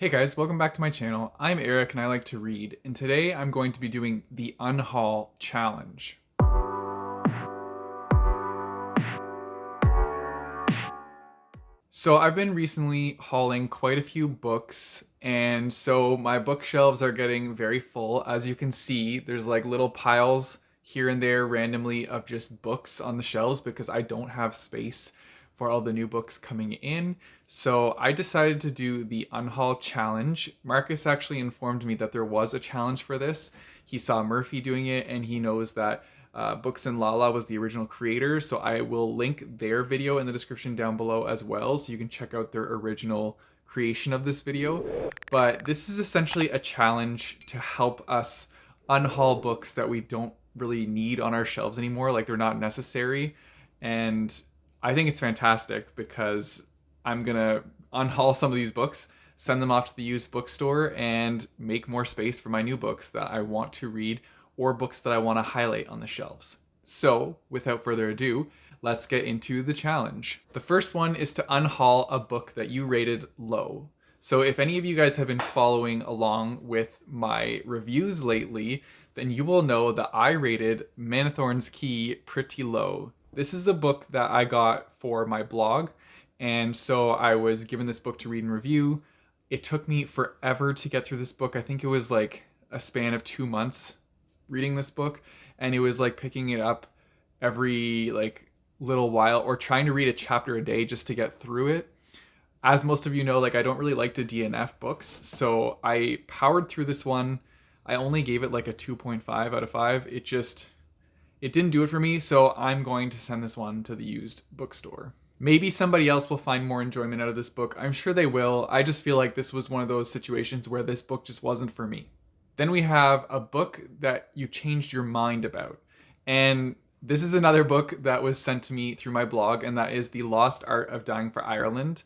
Hey guys, welcome back to my channel. I'm Eric and I like to read, and today I'm going to be doing the Unhaul challenge. So I've been recently hauling quite a few books, and so my bookshelves are getting very full. As you can see, there's like little piles here and there randomly of just books on the shelves because I don't have space for all the new books coming in. So I decided to do the Unhaul challenge. Marcus actually informed me that there was a challenge for this. He saw Murphy doing it and he knows that Books and Lala was the original creator, so I will link their video in the description down below as well, so you can check out their original creation of this video. But this is essentially a challenge to help us unhaul books that we don't really need on our shelves anymore, like they're not necessary. And I think it's fantastic because I'm gonna unhaul some of these books, send them off to the used bookstore, and make more space for my new books that I want to read or books that I want to highlight on the shelves. So, without further ado, let's get into the challenge. The first one is to unhaul a book that you rated low. So if any of you guys have been following along with my reviews lately, then you will know that I rated Manethorn's Key pretty low. This is a book that I got for my blog, and so I was given this book to read and review. It took me forever to get through this book. I think it was like a span of 2 months reading this book, and it was like picking it up every like little while or trying to read a chapter a day just to get through it. As most of you know, like I don't really like to DNF books, so I powered through this one. I only gave it like a 2.5 out of 5. It didn't do it for me, so I'm going to send this one to the used bookstore. Maybe somebody else will find more enjoyment out of this book. I'm sure they will. I just feel like this was one of those situations where this book just wasn't for me. Then we have a book that you changed your mind about. And this is another book that was sent to me through my blog, and that is The Lost Art of Dying for Ireland.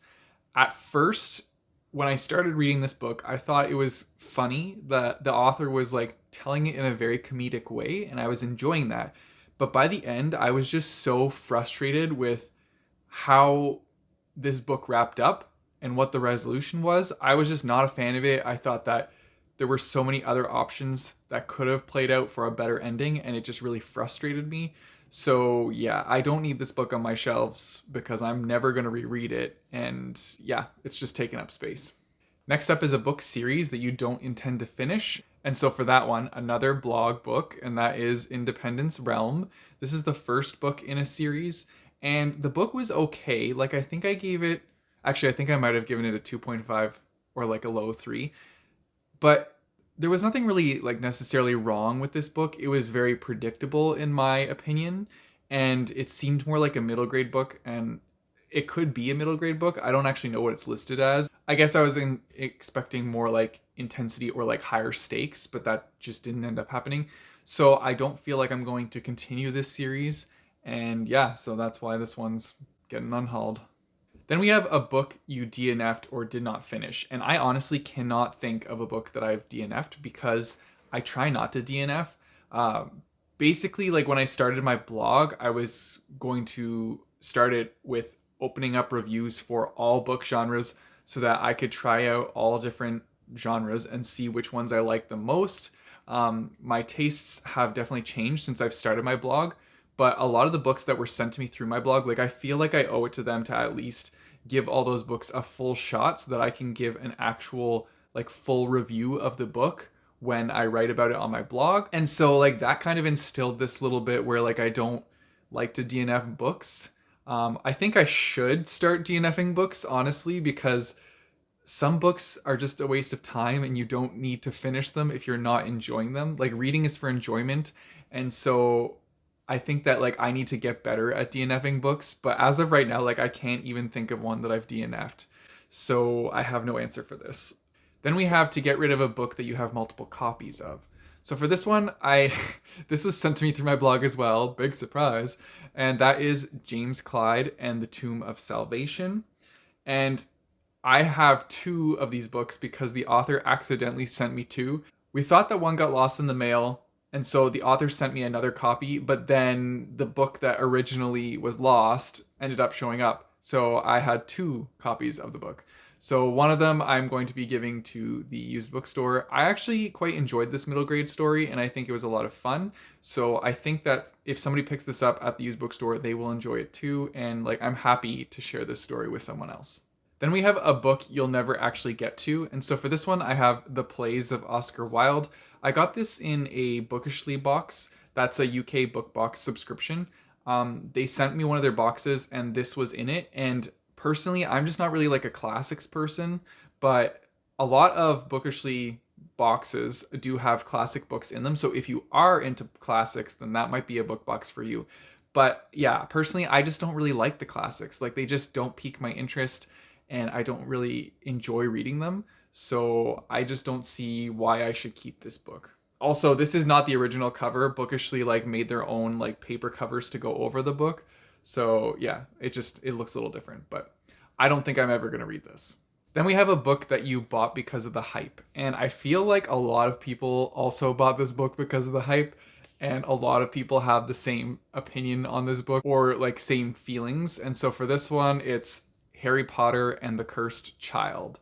At first, when I started reading this book, I thought it was funny that the author was like telling it in a very comedic way, and I was enjoying that. But by the end, I was just so frustrated with how this book wrapped up and what the resolution was. I was just not a fan of it. I thought that there were so many other options that could have played out for a better ending, and it just really frustrated me. So yeah, I don't need this book on my shelves because I'm never going to reread it, and yeah, it's just taking up space. Next up is a book series that you don't intend to finish, and so for that one, another blog book, and that is Independence Realm. This is the first book in a series, and the book was okay. Like I think I might have given it a 2.5 or like a low 3. But there was nothing really like necessarily wrong with this book. It was very predictable in my opinion, and it seemed more like a middle grade book, and it could be a middle grade book. I don't actually know what it's listed as. I guess I was expecting more like intensity or like higher stakes, but that just didn't end up happening. So I don't feel like I'm going to continue this series, and yeah, so that's why this one's getting unhauled. Then we have a book you DNF'd or did not finish. And I honestly cannot think of a book that I've DNF'd because I try not to DNF. Basically, like when I started my blog, I was going to start it with opening up reviews for all book genres so that I could try out all different genres and see which ones I like the most. My tastes have definitely changed since I've started my blog. But a lot of the books that were sent to me through my blog, like I feel like I owe it to them to at least give all those books a full shot so that I can give an actual like full review of the book when I write about it on my blog. And so like that kind of instilled this little bit where like I don't like to DNF books. I think I should start DNFing books, honestly, because some books are just a waste of time and you don't need to finish them if you're not enjoying them. Like reading is for enjoyment. And so I think that like I need to get better at DNFing books, but as of right now, like I can't even think of one that I've DNF'd. So I have no answer for this. Then we have to get rid of a book that you have multiple copies of. So for this one, this was sent to me through my blog as well, big surprise, and that is James Clyde and the Tomb of Salvation. And I have 2 of these books because the author accidentally sent me 2. We thought that one got lost in the mail, and so the author sent me another copy, but then the book that originally was lost ended up showing up. So I had 2 copies of the book. So one of them I'm going to be giving to the used bookstore. I actually quite enjoyed this middle grade story, and I think it was a lot of fun. So I think that if somebody picks this up at the used bookstore, they will enjoy it too. And like, I'm happy to share this story with someone else. Then we have a book you'll never actually get to. And so for this one, I have The Plays of Oscar Wilde. I got this in a Bookishly box. That's a UK book box subscription. They sent me one of their boxes and this was in it. And personally, I'm just not really like a classics person, but a lot of Bookishly boxes do have classic books in them. So if you are into classics, then that might be a book box for you. But yeah, personally, I just don't really like the classics. Like, they just don't pique my interest and I don't really enjoy reading them. So I just don't see why I should keep this book. Also, this is not the original cover. Bookishly like made their own like paper covers to go over the book. So yeah, it looks a little different, but I don't think I'm ever going to read this. Then we have a book that you bought because of the hype. And I feel like a lot of people also bought this book because of the hype. And a lot of people have the same opinion on this book or like same feelings. And so for this one, it's Harry Potter and the Cursed Child.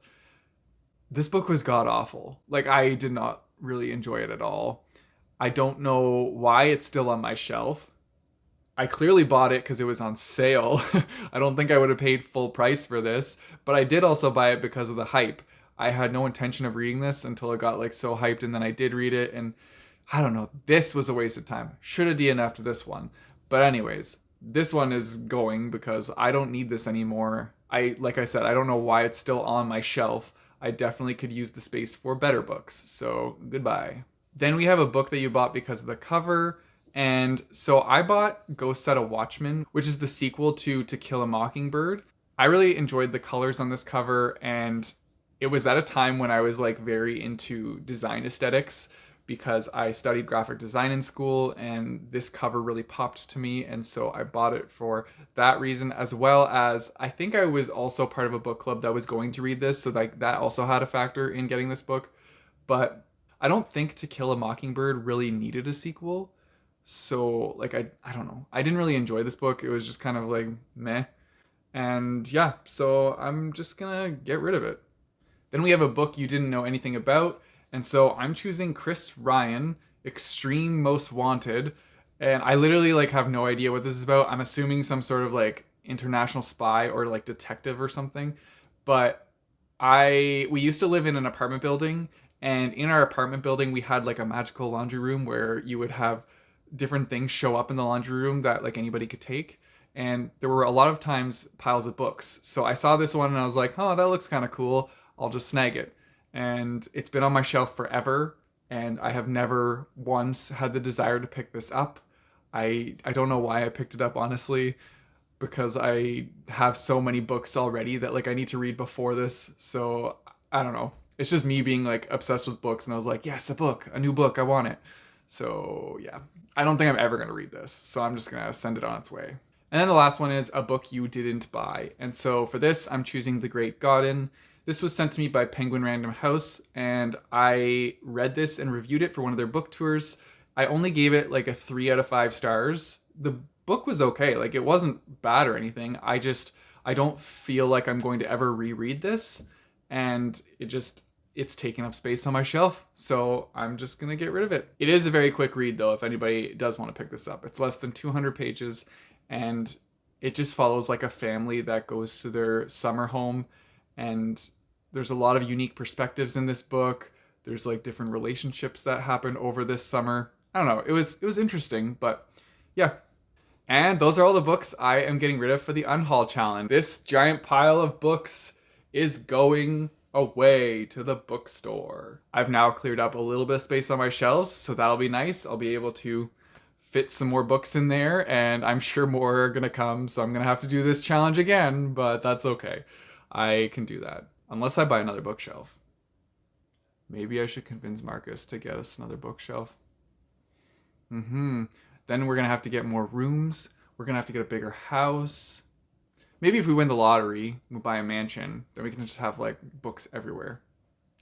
This book was god awful. Like, I did not really enjoy it at all. I don't know why it's still on my shelf. I clearly bought it because it was on sale. I don't think I would have paid full price for this, but I did also buy it because of the hype. I had no intention of reading this until it got like so hyped, and then I did read it, and I don't know, this was a waste of time. Should have DNF'd this one. But anyways, this one is going because I don't need this anymore. Like I said, I don't know why it's still on my shelf. I definitely could use the space for better books, so goodbye. Then we have a book that you bought because of the cover. And so I bought Ghost Set a Watchman, which is the sequel to Kill a Mockingbird. I really enjoyed the colors on this cover, and it was at a time when I was like very into design aesthetics because I studied graphic design in school, and this cover really popped to me, and so I bought it for that reason, as well as I think I was also part of a book club that was going to read this, so like that also had a factor in getting this book. But I don't think To Kill a Mockingbird really needed a sequel. So like I don't know. I didn't really enjoy this book. It was just kind of like meh. And yeah, so I'm just gonna get rid of it. Then we have a book you didn't know anything about. And so I'm choosing Chris Ryan, Extreme Most Wanted. And I literally like have no idea what this is about. I'm assuming some sort of like international spy or like detective or something. But we used to live in an apartment building, and in our apartment building we had like a magical laundry room where you would have different things show up in the laundry room that like anybody could take. And there were a lot of times piles of books. So I saw this one and I was like, oh, that looks kind of cool. I'll just snag it. And it's been on my shelf forever. And I have never once had the desire to pick this up. I don't know why I picked it up, honestly, because I have so many books already that like I need to read before this. So I don't know. It's just me being like obsessed with books. And I was like, yes, a new book. I want it. So yeah, I don't think I'm ever going to read this. So I'm just going to send it on its way. And then the last one is a book you didn't buy. And so for this, I'm choosing The Great Godin. This was sent to me by Penguin Random House, and I read this and reviewed it for one of their book tours. I only gave it like a 3 out of 5 stars. The book was okay. Like, it wasn't bad or anything. I don't feel like I'm going to ever reread this. And it's taking up space on my shelf, so I'm just gonna get rid of it. It is a very quick read though, if anybody does want to pick this up. It's less than 200 pages, and it just follows like a family that goes to their summer home, and there's a lot of unique perspectives in this book. There's like different relationships that happen over this summer. I don't know, it was interesting, but yeah. And those are all the books I am getting rid of for the Unhaul challenge. This giant pile of books is going away to the bookstore. I've now cleared up a little bit of space on my shelves, so that'll be nice. I'll be able to fit some more books in there, and I'm sure more are gonna come, so I'm gonna have to do this challenge again, but that's okay. I can do that. Unless I buy another bookshelf. Maybe I should convince Marcus to get us another bookshelf. Then we're gonna have to get more rooms. We're gonna have to get a bigger house. Maybe if we win the lottery, we buy a mansion, then we can just have like books everywhere.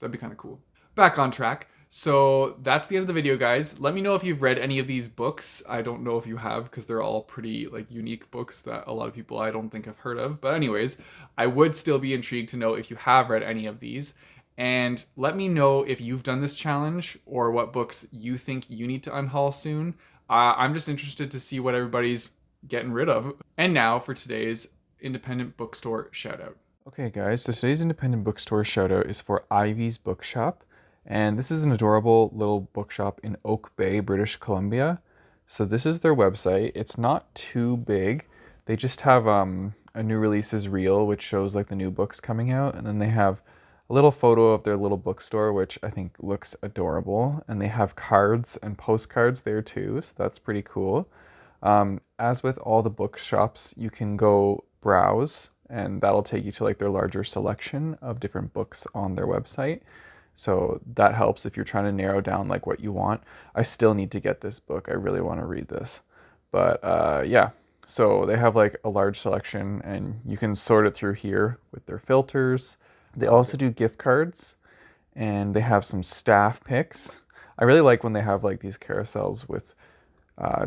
That'd be kind of cool. Back on track. So that's the end of the video, guys. Let me know if you've read any of these books. I don't know if you have because they're all pretty like unique books that a lot of people I don't think have heard of. But anyways, I would still be intrigued to know if you have read any of these. And let me know if you've done this challenge or what books you think you need to unhaul soon. I'm just interested to see what everybody's getting rid of. And now for today's independent bookstore shout out. Okay, guys, so today's independent bookstore shout out is for Ivy's Bookshop. And this is an adorable little bookshop in Oak Bay, British Columbia. So this is their website. It's not too big. They just have a new releases reel, which shows like the new books coming out. And then they have a little photo of their little bookstore, which I think looks adorable. And they have cards and postcards there too. So that's pretty cool. As with all the bookshops, you can go browse and that'll take you to like their larger selection of different books on their website. So that helps if you're trying to narrow down like what you want. I still need to get this book. I really want to read this. But yeah, so they have like a large selection and you can sort it through here with their filters. They also do gift cards and they have some staff picks. I really like when they have like these carousels with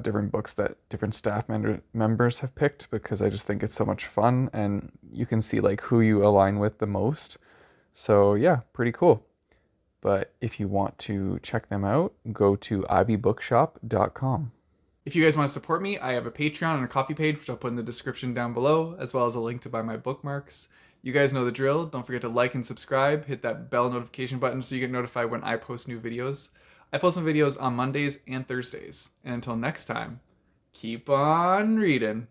different books that different staff members have picked because I just think it's so much fun and you can see like who you align with the most. So yeah, pretty cool. But if you want to check them out, go to ivybookshop.com. If you guys want to support me, I have a Patreon and a Coffee page, which I'll put in the description down below, as well as a link to buy my bookmarks. You guys know the drill. Don't forget to like and subscribe. Hit that bell notification button so you get notified when I post new videos. I post my videos on Mondays and Thursdays. And until next time, keep on reading.